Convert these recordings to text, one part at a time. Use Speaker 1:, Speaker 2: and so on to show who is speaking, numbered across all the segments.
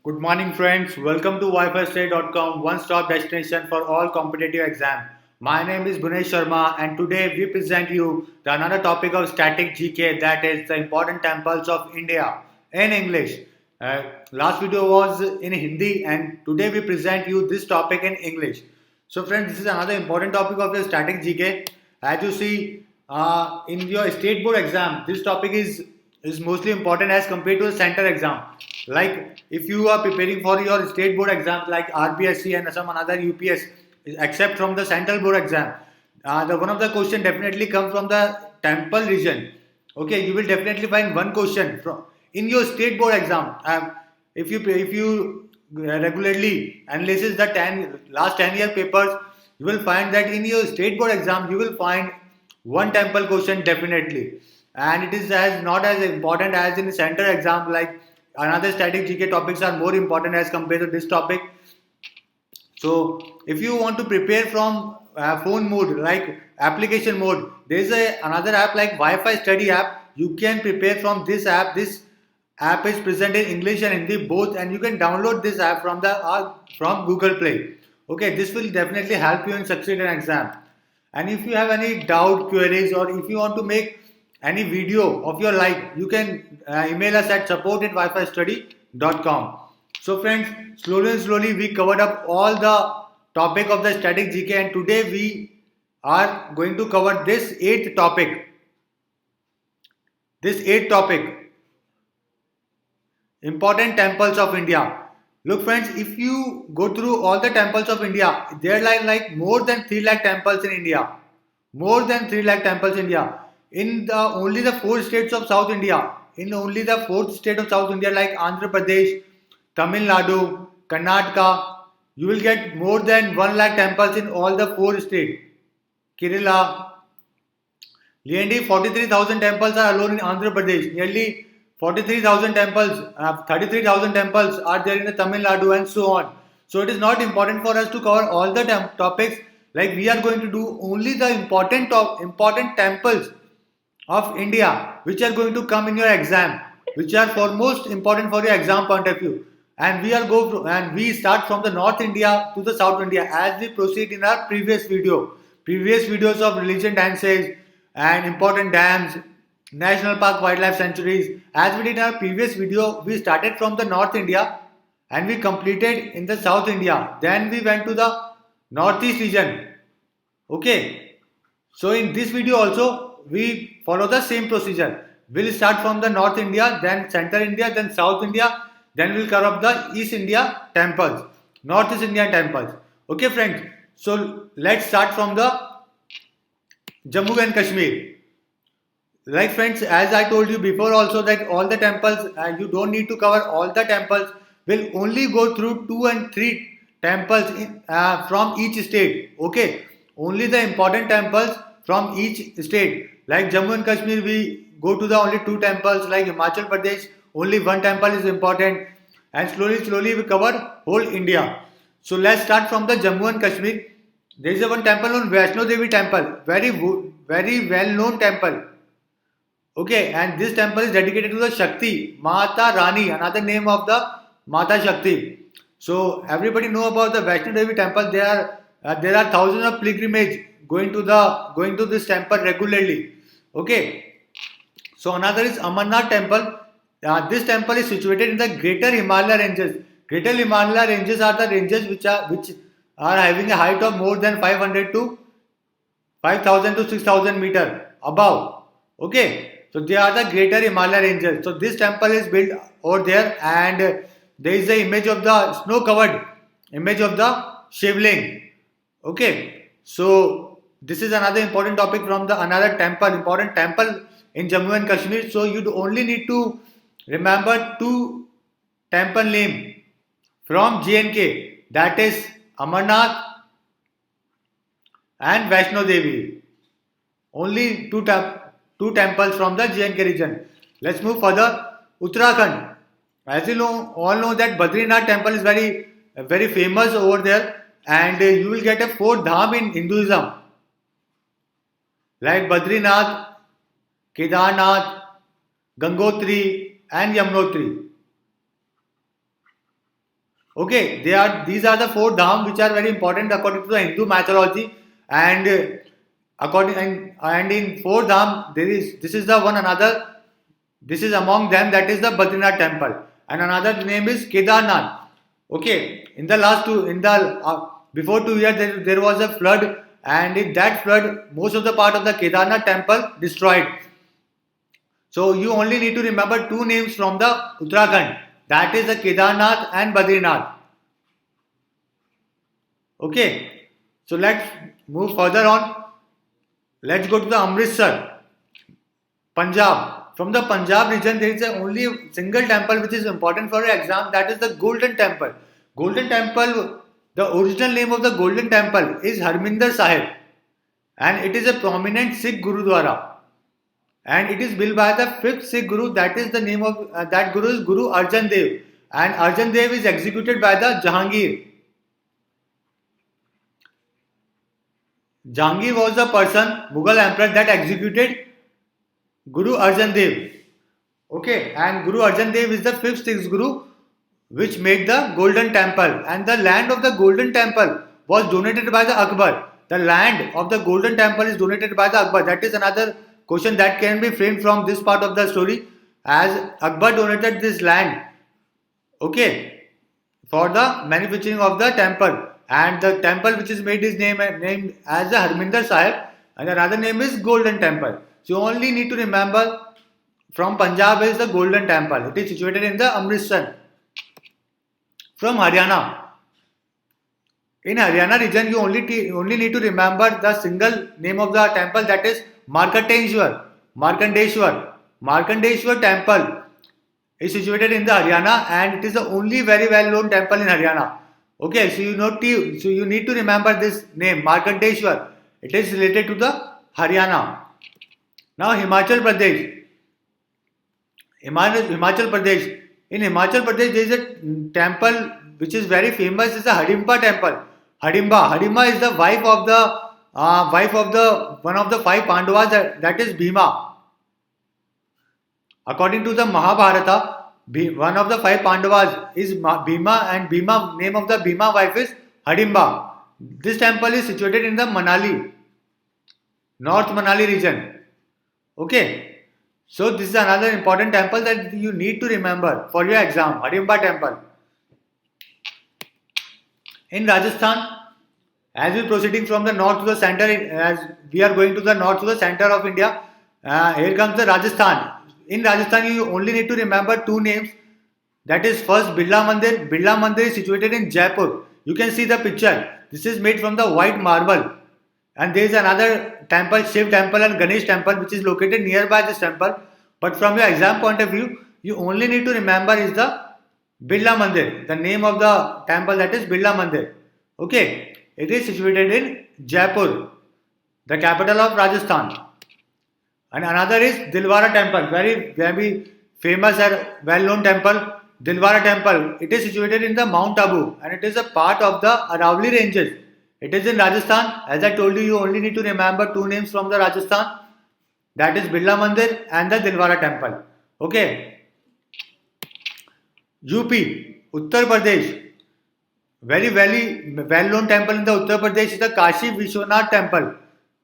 Speaker 1: Good morning, friends. Welcome to WiFiStudy.com, one-stop destination for all competitive exam. My name is Bunesh Sharma, and today we present you the another topic of static GK, that is the important temples of India in English. Last video was in Hindi, and today we present you this topic in English. So, friends, this is another important topic of the static GK. As you see in your state board exam, this topic is mostly important as compared to the center exam. Like if you are preparing for your state board exams like RPSC and some another UPS, except from the central board exam, the one of the question definitely comes from the temple region. Okay, you will definitely find one question from in your state board exam. If you regularly analysis the last 10-year papers, you will find that in your state board exam you will find one temple question definitely, and it is as not as important as in the center exam. Like another static GK topics are more important as compared to this topic. So if you want to prepare from phone mode, like application mode, there is another app like Wi-Fi study app. You can prepare from this app. This app is present in English and Hindi both, and you can download this app from Google Play. Okay, this will definitely help you in succeed an exam. And if you have any doubt, queries, or if you want to make any video of your life, you can email us at support@wifistudy.com. So friends, slowly and slowly we covered up all the topic of the static GK, and today we are going to cover this eighth topic. This eighth topic, important temples of India. Look friends, if you go through all the temples of India, there are like more than 3 lakh temples in India. More than 3 lakh temples in India. In the only the four states of South India, in only the fourth state of South India like Andhra Pradesh, Tamil Nadu, Karnataka, you will get more than 1 lakh temples in all the four states. Kerala, nearly 43,000 temples are alone in Andhra Pradesh. Nearly 43,000 temples, 33,000 temples are there in the Tamil Nadu and so on. So it is not important for us to cover all the topics. Like we are going to do only the important temples of India, which are going to come in your exam, which are for most important for your exam point of view. And we start from the North India to the South India as we proceed in our previous videos of religion dances and important dams, national park, wildlife sanctuaries. As we did in our previous video, we started from the North India and we completed in the South India. Then we went to the Northeast region. Okay, so in this video also we follow the same procedure. We'll start from the North India, then Central India, then South India, then we'll cover up the East India temples, Northeast India temples. Okay friends, so let's start from the Jammu and Kashmir. Like friends, as I told you before also that all the temples, you don't need to cover all the temples. We'll only go through 2 and 3 temples from each state. Okay, only the important temples from each state. Like Jammu and Kashmir, we go to the only 2 temples. Like Himachal Pradesh, only one temple is important. And slowly we cover whole India. So let's start from the Jammu and Kashmir. There is a one temple on Vaishno Devi temple, very well known temple. Okay, and this temple is dedicated to the Shakti, Mata Rani, another name of the Mata Shakti. So everybody know about the Vaishno Devi temple. There are thousands of pilgrimage going to this temple regularly. Okay, so another is Amarnath temple. This temple is situated in the Greater Himalaya ranges. Greater Himalaya ranges are the ranges which are having a height of more than 500 to 5,000 to 6,000 meter above. Okay, so they are the Greater Himalaya ranges. So this temple is built over there, and there is the image of the snow-covered image of the Shivling. Okay, so this is another important topic from the another important temple in Jammu and Kashmir. So you only need to remember two temple name from JNK, that is Amarnath and Vaishno Devi. Only two temples from the JNK region. Let's move further. Uttarakhand. As you know, all know that Badrinath temple is very famous over there, and you will get a fourth dham in Hinduism like Badrinath, Kedarnath, Gangotri, and Yamunotri. Okay, these are the four dham which are very important according to the Hindu mythology, and and in four dham there is, this is the one another, this is among them, that is the Badrinath temple, and another name is Kedarnath. Okay, in the last two, in the before 2 years there was a flood, and in that flood most of the part of the Kedarnath temple destroyed. So you only need to remember two names from the Uttarakhand, that is the Kedarnath and Badrinath. Okay, so let's move further on. Let's go to the Amritsar, Punjab. From the Punjab region, there is a only single temple which is important for your exam, that is the Golden Temple. Golden Temple, the original name of the Golden Temple is Harminder Sahib, and it is a prominent Sikh Gurudwara, and it is built by the fifth Sikh Guru. That is the name of that Guru is Guru Arjan Dev, and Arjan Dev is executed by the Jahangir. Jahangir was the person, Mughal emperor, that executed Guru Arjan Dev. Okay, and Guru Arjan Dev is the fifth Sikh Guru which made the Golden Temple, and the land of the Golden Temple was donated by the Akbar. The land of the Golden Temple is donated by the Akbar. That is another question that can be framed from this part of the story, as Akbar donated this land, okay, for the manufacturing of the temple, and the temple which is made is named as the Harminder Sahib, and another name is Golden Temple. So you only need to remember from Punjab is the Golden Temple. It is situated in the Amritsar. From Haryana, in Haryana region you only need to remember the single name of the temple, that is Markandeshwar. Markandeshwar temple is situated in the Haryana, and it is the only very well known temple in Haryana. Okay, so you need to remember this name Markandeshwar. It is related to the Haryana. Now Himachal Pradesh. Himachal Pradesh. In Himachal Pradesh there is a temple which is very famous. It's the Hidimba temple. Hidimba is the wife of the one of the five Pandavas, that is Bhima. According to the Mahabharata, one of the five Pandavas is Bhima, and Bhima, name of the Bhima wife is Hidimba. This temple is situated in the Manali, North Manali region. Okay, so this is another important temple that you need to remember for your exam, Hidimba temple. In Rajasthan, as we are proceeding from the north to the center, as we are going to the north to the center of India, here comes the Rajasthan. In Rajasthan, you only need to remember two names. That is first Birla Mandir. Birla Mandir is situated in Jaipur. You can see the picture. This is made from the white marble. And there is another temple, Shiv temple and Ganesh temple, which is located nearby this temple. But from your exam point of view, you only need to remember is the Birla Mandir. The name of the temple, that is Birla Mandir. Okay. It is situated in Jaipur, the capital of Rajasthan. And another is Dilwara temple, very famous and well-known temple, Dilwara temple. It is situated in the Mount Abu, and it is a part of the Aravalli ranges. It is in Rajasthan. As I told you, you only need to remember two names from the Rajasthan, that is Birla Mandir and the Dilwara temple. Okay. UP, Uttar Pradesh. Very well known temple in the Uttar Pradesh is the Kashi Vishwanath temple.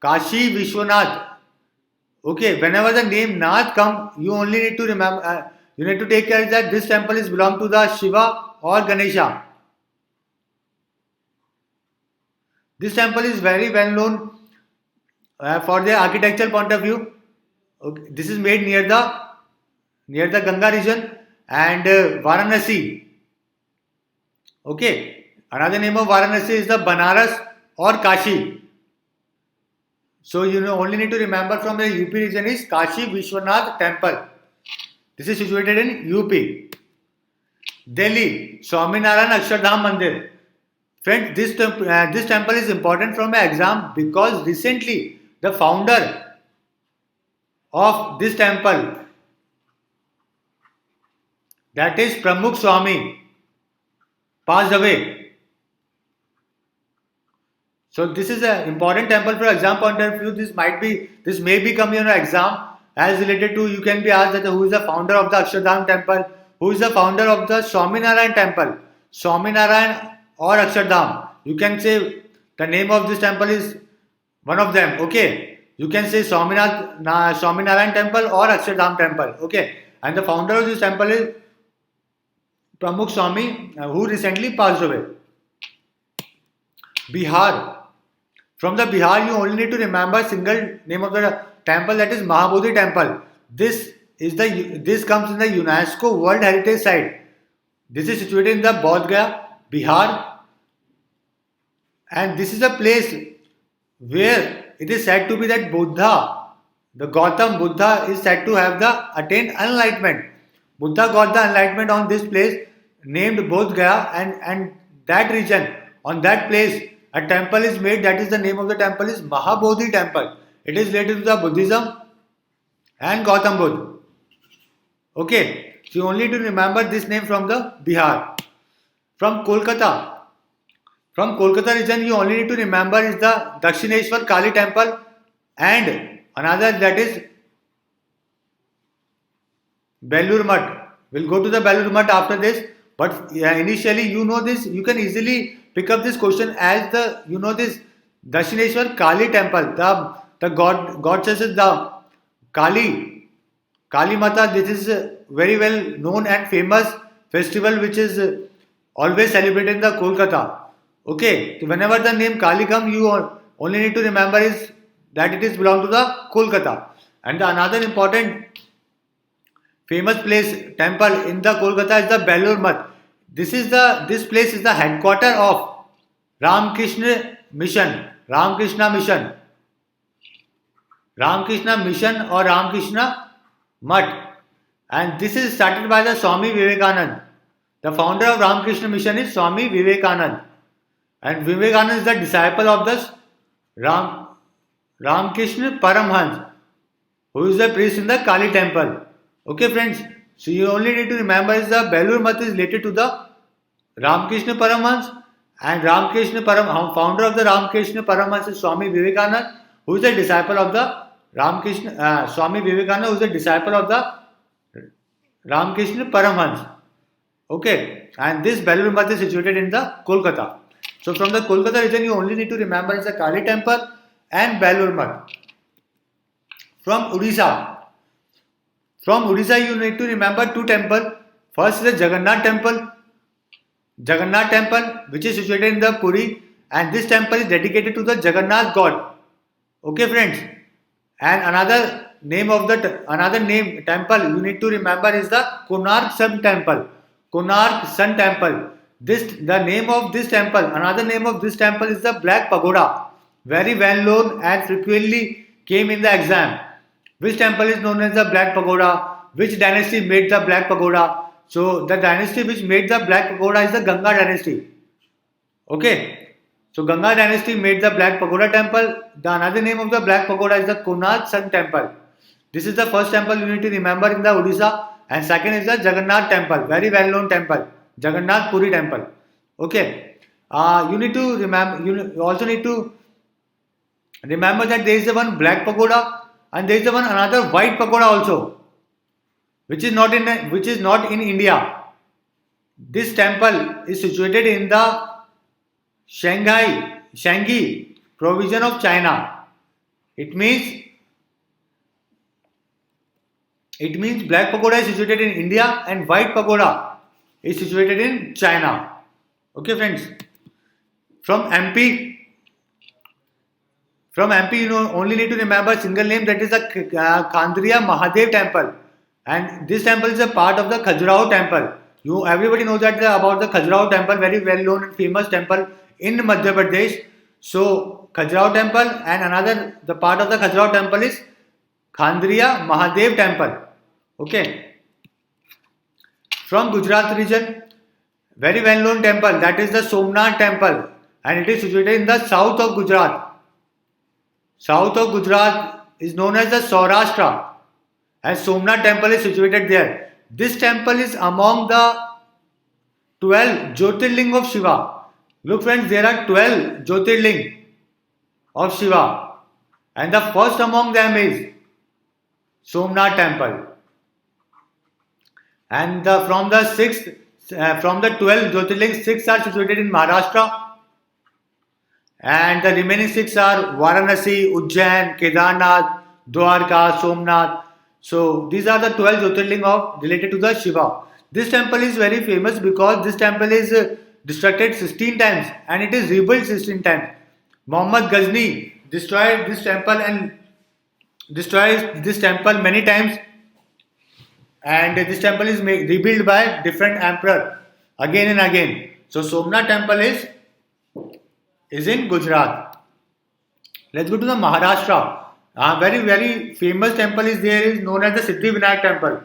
Speaker 1: Kashi Vishwanath. Okay, whenever the name Nath comes, you only need to remember, you need to take care that this temple is belong to the Shiva or Ganesha. This temple is very well known for their architectural point of view. Okay, this is made near the Ganga region and Varanasi. Okay. Another name of Varanasi is the Banaras or Kashi. So you only need to remember from the UP region is Kashi Vishwanath temple. This is situated in UP. Delhi, Swaminarayan Akshardham Mandir. Friends, this temple is important from my exam because recently the founder of this temple, that is Pramukh Swami, passed away. So this is an important temple for exam point of view. This may become your exam as related to, you can be asked that who is the founder of the Akshardham temple, who is the founder of the Swaminarayan temple. Swaminarayan or Akshardham. You can say the name of this temple is one of them. Okay, you can say Swaminarayan temple or Akshardham temple. Okay, and the founder of this temple is Pramukh Swami, who recently passed away. Bihar. From the Bihar, you only need to remember single name of the temple, that is Mahabodhi temple. This comes in the UNESCO World Heritage Site. This is situated in the Bodh Gaya, Bihar, and this is a place where it is said to be that Buddha, the Gautam Buddha, is said to have the attained enlightenment. Buddha got the enlightenment on this place named Bodh Gaya, and that region, on that place, a temple is made. That is the name of the temple is Mahabodhi temple. It is related to the Buddhism and Gautam Buddha. Okay, so you only need to remember this name from the Bihar. From Kolkata region, you only need to remember is the Dakshineshwar Kali temple and another, that is Belur Math. We'll go to the Belur Math after this, but initially you know this. You can easily pick up this question as this Dakshineshwar Kali temple. The goddess is the Kali Mata. This is very well known and famous festival which is always celebrated in the Kolkata. Okay, so whenever the name Kali comes, you only need to remember is that it is belong to the Kolkata. And another important famous place temple in the Kolkata is the Belur Math. This place is the headquarter of Ramakrishna Mission, Ramakrishna Mission or Ramakrishna Math. And this is started by the Swami Vivekanand. The founder of Ramakrishna Mission is Swami Vivekanand. And Vivekananda is the disciple of the Ramakrishna Paramhans, who is the priest in the Kali temple. Okay friends, so you only need to remember is the Belur Math is related to the Ramakrishna Paramhans, and founder of the Ramakrishna Paramhans is Swami Vivekananda, who is a disciple of the Swami Vivekananda, who is a disciple of the Ramakrishna Paramhans. Okay, and this Belur Math is situated in the Kolkata. So from the Kolkata region, you only need to remember is the Kali temple and Belur Math. From Odisha, you need to remember two temples. First is the Jagannath temple, which is situated in the Puri, and this temple is dedicated to the Jagannath God. Okay, friends. And another temple you need to remember is the Konark Sun Temple. The name of this temple. Another name of this temple is the Black Pagoda. Very well known and frequently came in the exam. Which temple is known as the Black Pagoda? Which dynasty made the Black Pagoda? So the dynasty which made the Black Pagoda is the Ganga dynasty. Okay. So Ganga dynasty made the Black Pagoda temple. The another name of the Black Pagoda is the Konark Sun Temple. This is the first temple you need to remember in the Odisha. And second is the Jagannath temple. Very well known temple. Jagannath Puri temple. Okay. You need to remember. You also need to remember that there is the one Black Pagoda and there is the one another White Pagoda also, which is not in India. This temple is situated in the Shanghai province of China. It means Black Pagoda is situated in India and White Pagoda is situated in China. Okay, friends. From MP, you only need to remember single name, that is the Khandriya Mahadev temple, and this temple is a part of the Khajuraho temple. Everybody knows that about the Khajuraho temple, very well known and famous temple in Madhya Pradesh. So Khajuraho temple and the part of the Khajuraho temple is Khandriya Mahadev temple. Okay. From Gujarat region, very well known temple, that is the Somnath temple, and it is situated in the south of Gujarat. South of Gujarat is known as the Saurashtra, and Somnath temple is situated there. This temple is among the 12 Jyotirling of Shiva. Look friends, there are 12 Jyotirling of Shiva, and the first among them is Somnath temple. And from the From the 12 Jyotirlings, 6 are situated in Maharashtra, and the remaining 6 are Varanasi, Ujjain, Kedarnath, Dwarka, Somnath. So these are the 12 Jyotirling of related to the Shiva. This temple is very famous because this temple is destructed 16 times and it is rebuilt 16 times. Muhammad Ghazni destroyed this temple and destroys this temple many times, and this temple is rebuilt by different emperor again and again. So Somnath temple is in Gujarat. Let's go to the Maharashtra. A very famous temple is there, is known as the Siddhivinayak temple.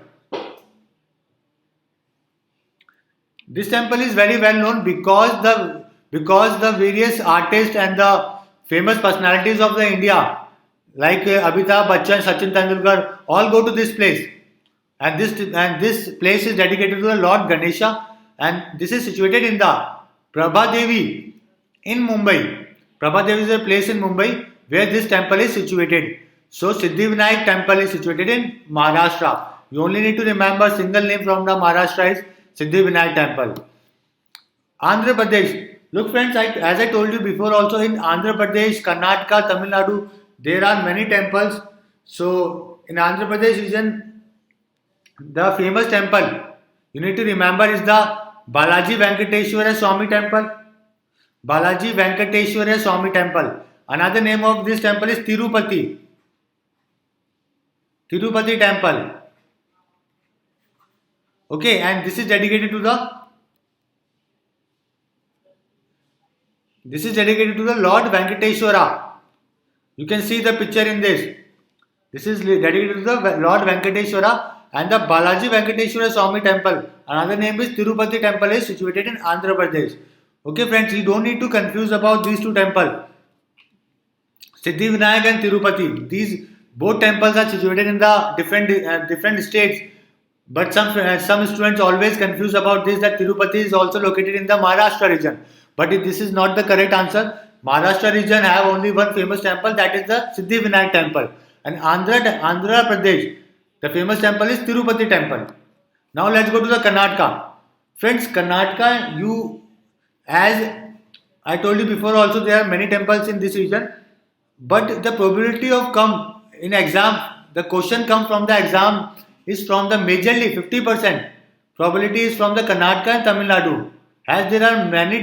Speaker 1: This temple is very well known because the various artists and the famous personalities of the India like Amitabh Bachchan, Sachin Tendulkar all go to this place, and this place is dedicated to the Lord Ganesha, and this is situated in the Prabha Devi in Mumbai. Prabha Devi is a place in Mumbai where this temple is situated. So Siddhivinayak temple is situated in Maharashtra. You only need to remember single name from the Maharashtra is Siddhivinayak temple. Andhra Pradesh. Look friends, as I told you before also, in Andhra Pradesh, Karnataka, Tamil Nadu, there are many temples. So in Andhra Pradesh region, the famous temple you need to remember is the Balaji Venkateshwara Swami temple. Balaji Venkateshwara Swami temple. Another name of this temple is Tirupati. Tirupati temple. Okay, and this is dedicated to the Lord Venkateshwara. You can see the picture in this. This is dedicated to the Lord Venkateshwara and the Balaji Venkateshwara Swami temple. Another name is Tirupati temple is situated in Andhra Pradesh. Okay friends, you don't need to confuse about these two temples. Siddhivinayak and Tirupati. These both temples are situated in the different states. But some students always confuse about this, that Tirupati is also located in the Maharashtra region. But this is not the correct answer. Maharashtra region have only one famous temple, that is the Siddhivinayak temple. And Andhra Pradesh, the famous temple is Tirupati temple. Now let's go to the Karnataka. Friends, Karnataka, as I told you before also, there are many temples in this region. But the probability of come in exam, the question come from the exam is from the majorly 50%. Probability is from the Karnataka and Tamil Nadu. As there are many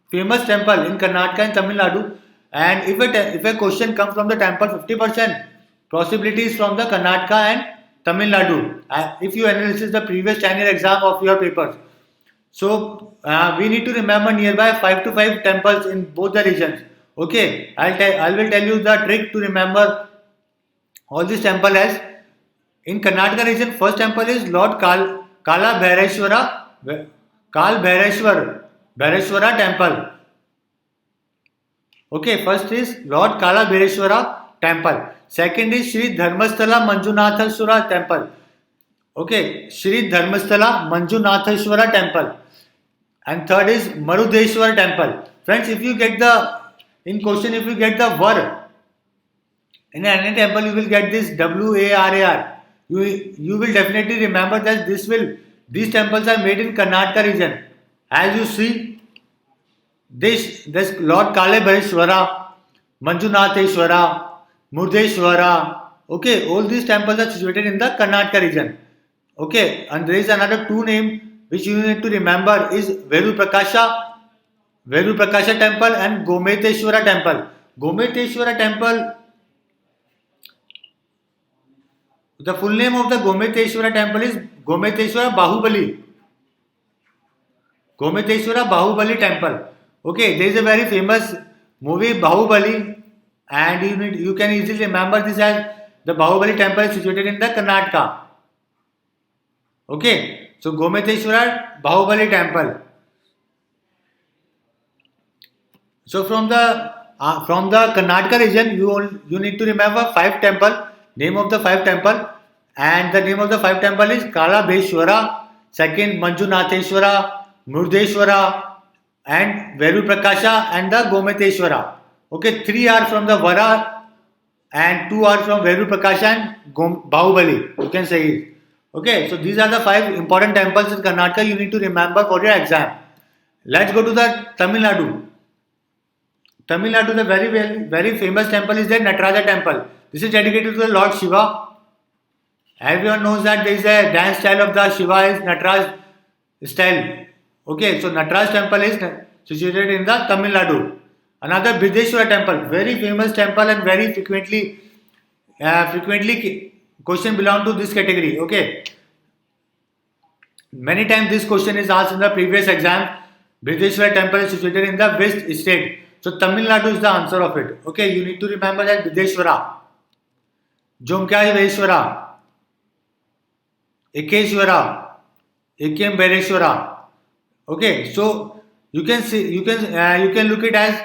Speaker 1: famous temple in Karnataka and Tamil Nadu, and if a question comes from the temple, 50% possibility is from the Karnataka and Tamil Nadu. If you analyze the previous 10-year exam of your papers, so we need to remember nearby 5 to 5 temples in both the regions. Okay, I will tell you the trick to remember all these temples. As in Karnataka region, first temple is Lord Kala Bhaireshwara temple. Okay, first is Lord Kala Bhaireshwara temple. Second is Shri Dharmasthala Manjunatheshwara temple. Okay, Shri Dharmasthala Manjunatheshwara temple. And third is Marudeshwar temple. Friends, if you get the var in any temple, you will get this WARAR. You will definitely remember that these temples are made in Karnataka region. As you see, this Lord Kale Bhaireshwara, Manjunatheshwara, Murdeshwara. Okay, all these temples are situated in the Karnataka region. Okay, and there is another two name which you need to remember is Veru Prakasha temple and Gometeshwara temple. Gometeshwara temple, the full name of the Gometeshwara temple is Gometeshwara Bahubali. Gometeshwara Bahubali temple. Okay, there is a very famous movie Bahubali, and you can easily remember this as the Bahubali temple is situated in the Karnataka. Okay, so Gometeshwara Bahubali temple. So from the Karnataka region, you need to remember 5 temple. Name of the 5 temple, and the name of the 5 temple is Kala Bhaireshwara, second Manjunatheshwara, Murdeshwara, and Veru Prakasha, and the Gometeshwara. Okay, 3 are from the Vara and 2 are from Veru Prakasha and Bahubali. You can say it. Okay, so these are the 5 important temples in Karnataka you need to remember for your exam. Let's go to the Tamil Nadu. Tamil Nadu, the very famous temple is the Nataraja temple. This is dedicated to the Lord Shiva. Everyone knows that there is a dance style of the Shiva is Nataraj style. Okay, so Nataraj temple is situated in the Tamil Nadu. Another Brideshwara temple, very famous temple and very frequently question belong to this category. Okay, many times this question is asked in the previous exam. Brideshwara temple is situated in the west state. So Tamil Nadu is the answer of it. Okay, you need to remember that Brideshwara, Jomkayeshwara, Ekeshwara, Ekembereshwara. Okay, so you can look it as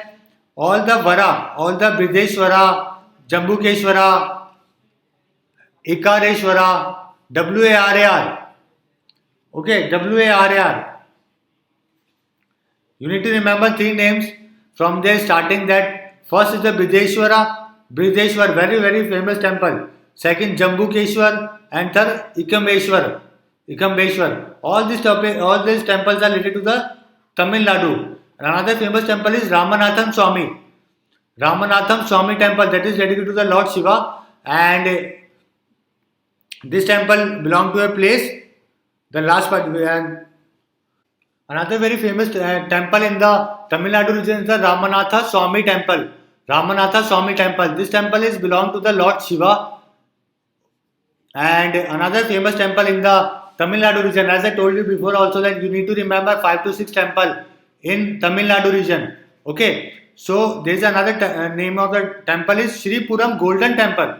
Speaker 1: all the Brideshwara, Jambukeshwara, Ekareshwara, WARAR. Okay, WARAR. You need to remember 3 names from there starting that first is the Brideshwar, very famous temple. Second Jambukeshwar and third Ikambeshwar. All these temples are related to the Tamil Nadu. Another famous temple is Ramanatham Swami temple that is dedicated to the Lord Shiva, and this temple belongs to a place. The last part, and another very famous temple in the Tamil Nadu region is the Ramanatha Swami temple. Ramanatha Swami temple. This temple is belong to the Lord Shiva. And another famous temple in the Tamil Nadu region, as I told you before also, that you need to remember 5 to 6 temple in Tamil Nadu region. Okay, so there is another name of the temple is Sri Puram Golden Temple,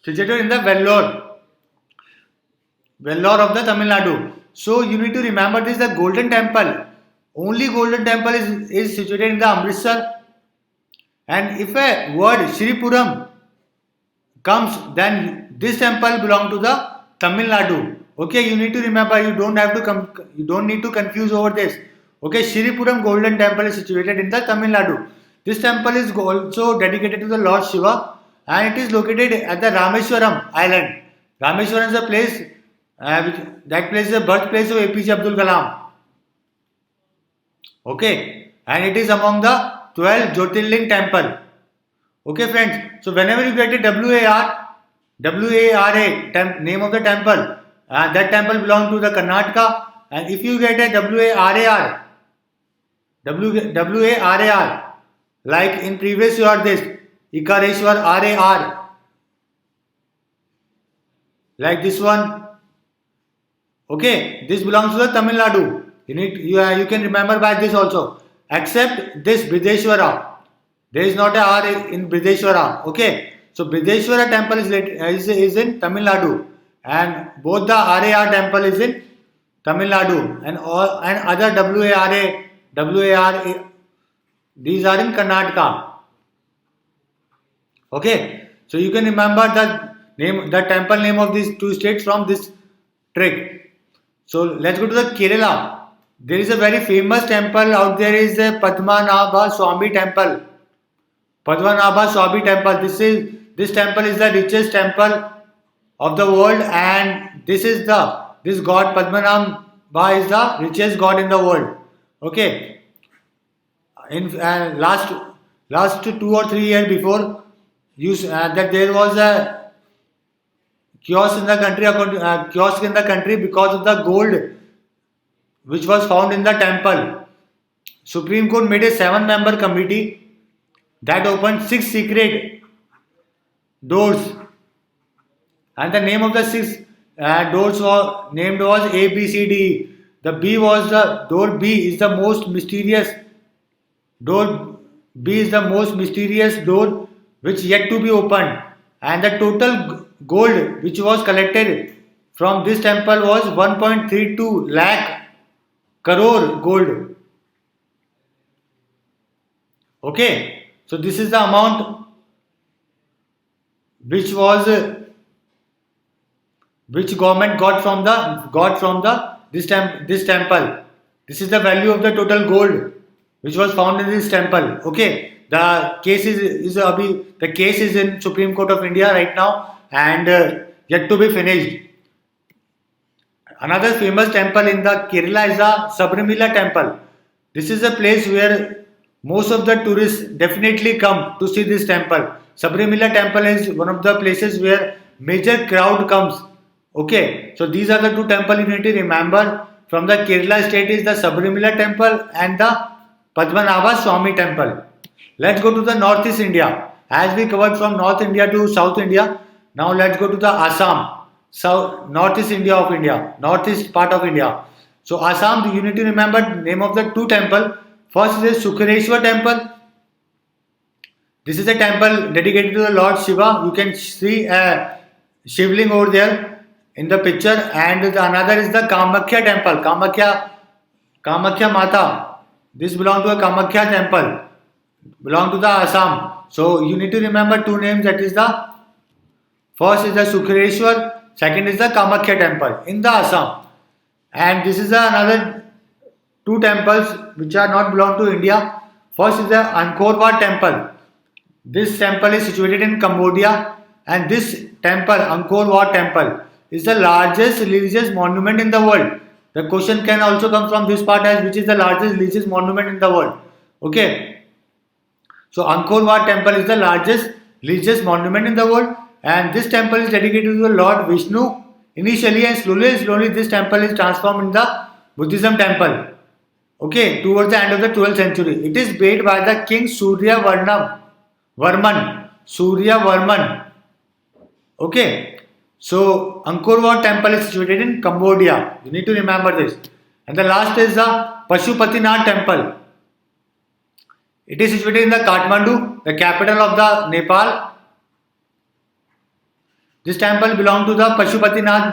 Speaker 1: situated in the Vellore of the Tamil Nadu. So you need to remember this, the Golden Temple. Only Golden Temple is situated in the Amritsar. And if a word Sri Puram comes, then this temple belong to the Tamil Nadu. Okay, you need to remember. You don't need to confuse over this. Okay, Sri Puram Golden Temple is situated in the Tamil Nadu. This temple is also dedicated to the Lord Shiva, and it is located at the Rameswaram Island. Rameswaram is a place. That place is the birthplace of APJ Abdul Kalam. Okay, and it is among the 12 Jyotirling temple. Okay, friends. So whenever you get a WARA name of the temple, that temple belongs to the Karnataka. And if you get a WARAR, like in previous year this Ikareshwar RAR, like this one. Okay, this belongs to the Tamil Nadu. You can remember by this also. Except this Brideshwara, there is not a R in Brideshwara. Okay, so Brideshwara temple is in Tamil Nadu, and both the RAR temple is in Tamil Nadu, and other WAR, these are in Karnataka. Okay, so you can remember the temple name of these 2 states from this trick. So let's go to the Kerala. There is a very famous temple out there, is a Padmanabha Swami temple. Padmanabha Swami temple. This temple is the richest temple of the world, and this god Padmanabha is the richest god in the world. Okay. In last 2 or 3 years before, that there was a kiosk in the country because of the gold which was found in the temple. Supreme Court made a 7-member committee that opened 6 secret doors, and the name of the 6 doors was A, B, C, D, E. The door B is the most mysterious door. B is the most mysterious door which yet to be opened, and the total gold which was collected from this temple was 1.32 lakh crore gold. Okay, so this is the amount which government got from this temple. This is the value of the total gold which was found in this temple. Okay, the case is in Supreme Court of India right now, and yet to be finished. Another famous temple in the Kerala is the Sabrimala temple. This is a place where most of the tourists definitely come to see this temple. Sabrimala temple is one of the places where major crowd comes. Okay, so these are the two temples you need to remember. From the Kerala state is the Sabrimala temple and the Padmanabha Swami temple. Let's go to the Northeast India. As we covered from North India to South India, now let's go to the Assam, South Northeast India of India, Northeast part of India. So Assam, you need to remember name of the two temple. First is the Sukhreshwar temple. This is a temple dedicated to the Lord Shiva. You can see a shivling over there in the picture, and another is the Kamakhya temple. Kamakhya Mata. This belongs to a Kamakhya temple. Belong to the Assam. So you need to remember two names. That is the first is the Sukhreshwar, second is the Kamakhya temple in the Assam. And this is another two temples which are not belong to India. First is the Angkor Wat temple. This temple is situated in Cambodia, and this temple, Angkor Wat temple, is the largest religious monument in the world. The question can also come from this part as which is the largest religious monument in the world. Okay. So Angkor Wat temple is the largest religious monument in the world, and this temple is dedicated to the Lord Vishnu. Initially and slowly this temple is transformed in the Buddhism temple. Okay, towards the end of the 12th century. It is built by the King Varman. Surya Varman. Okay. So Angkor Wat temple is situated in Cambodia. You need to remember this. And the last is the Pashupatinath temple. It is situated in the Kathmandu, the capital of the Nepal. This temple belongs to the Pashupatinath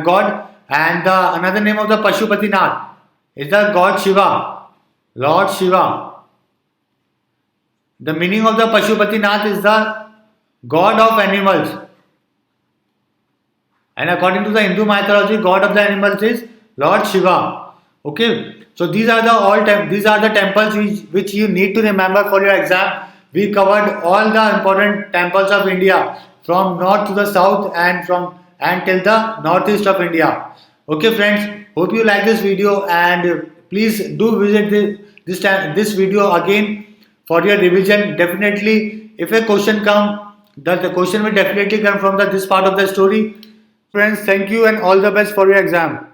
Speaker 1: god, and another name of the Pashupatinath is the god Shiva, Lord Shiva. The meaning of the Pashupatinath is the god of animals, and according to the Hindu mythology, god of the animals is Lord Shiva. Okay, so these are the temples which you need to remember for your exam. We covered all the important temples of India from north to the south and till the northeast of India. Okay, friends, hope you like this video, and please do visit this video again for your revision. Definitely, if a question comes, the question will definitely come from this part of the story. Friends, thank you and all the best for your exam.